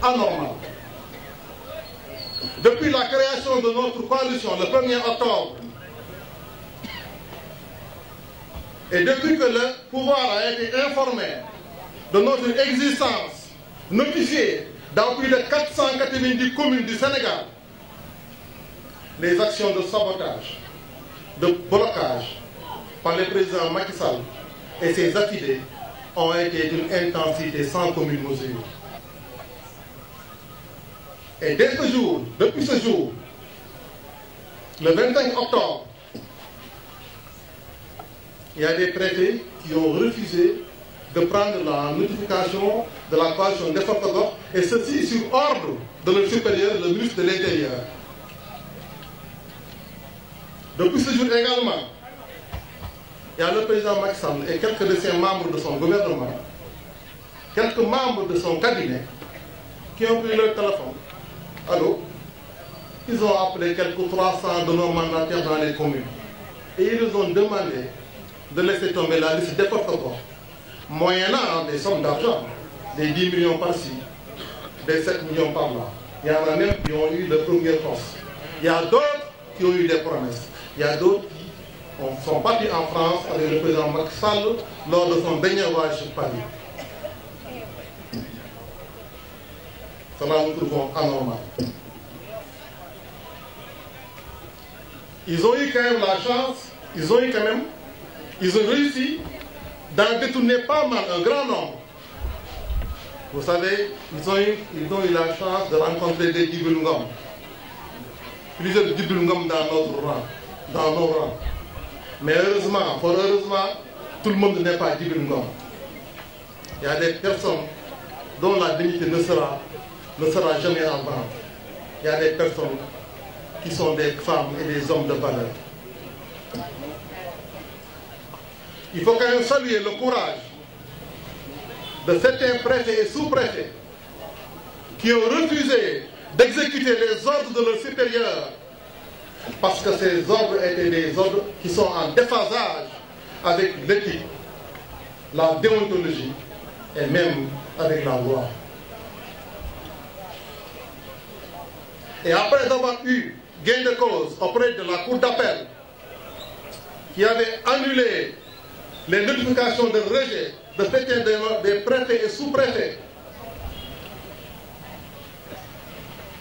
anormal. Depuis la création de notre coalition le 1er octobre, et depuis que le pouvoir a été informé de notre existence, notifié dans plus de 490 communes du Sénégal, les actions de sabotage, de blocage par le président Macky Sall et ses affidés ont été d'une intensité sans commune mesure. Et dès ce jour, depuis ce jour, le 25 octobre, il y a des préfets qui ont refusé de prendre la notification de la coalition d'effort Podor, et ceci sur ordre de leur supérieur, le ministre de l'Intérieur. Depuis ce jour également, il y a le président Macky Sall et quelques de ses membres de son gouvernement, quelques membres de son cabinet, qui ont pris leur téléphone. Allô? Ils ont appelé quelques 300 de nos mandataires dans les communes. Et ils nous ont demandé de laisser tomber la liste des porte-voix, moyennant des sommes d'argent, des 10 millions par-ci, des 7 millions par-là. Il y en a même qui ont eu le premier poste. Il y a d'autres qui ont eu des promesses. Il y a d'autres qui sont partis en France avec le président Macky Sall lors de son dernier voyage sur Paris. Cela nous trouvons anormal. Ils ont eu quand même la chance, ils ont réussi d'en détourner pas mal, un grand nombre. Vous savez, ils ont eu la chance de rencontrer des Djibril Ngom. Plusieurs Djibril Ngom dans nos rangs. Mais heureusement, fort heureusement, tout le monde n'est pas Djibril Ngom. Il y a des personnes dont la dignité ne sera jamais en vente. Il y a des personnes qui sont des femmes et des hommes de valeur. Il faut quand même saluer le courage de certains préfets et sous-préfets qui ont refusé d'exécuter les ordres de leurs supérieurs parce que ces ordres étaient des ordres qui sont en déphasage avec l'éthique, la déontologie et même avec la loi. Et après avoir eu gain de cause auprès de la Cour d'appel qui avait annulé les notifications de rejet de certains des préfets et sous-préfets,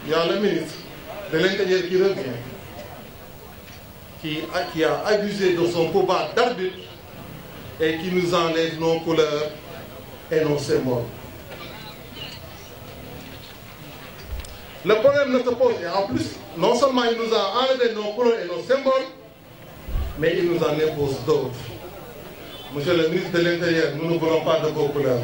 il y a le ministre de l'Intérieur qui revient, qui a abusé de son pouvoir d'arbitre et qui nous enlève nos couleurs et nos symboles. Le problème ne se pose, et en plus, non seulement il nous a enlevé nos couleurs et nos symboles, mais il nous en impose d'autres. Monsieur le ministre de l'Intérieur, nous ne voulons pas de vos couleurs.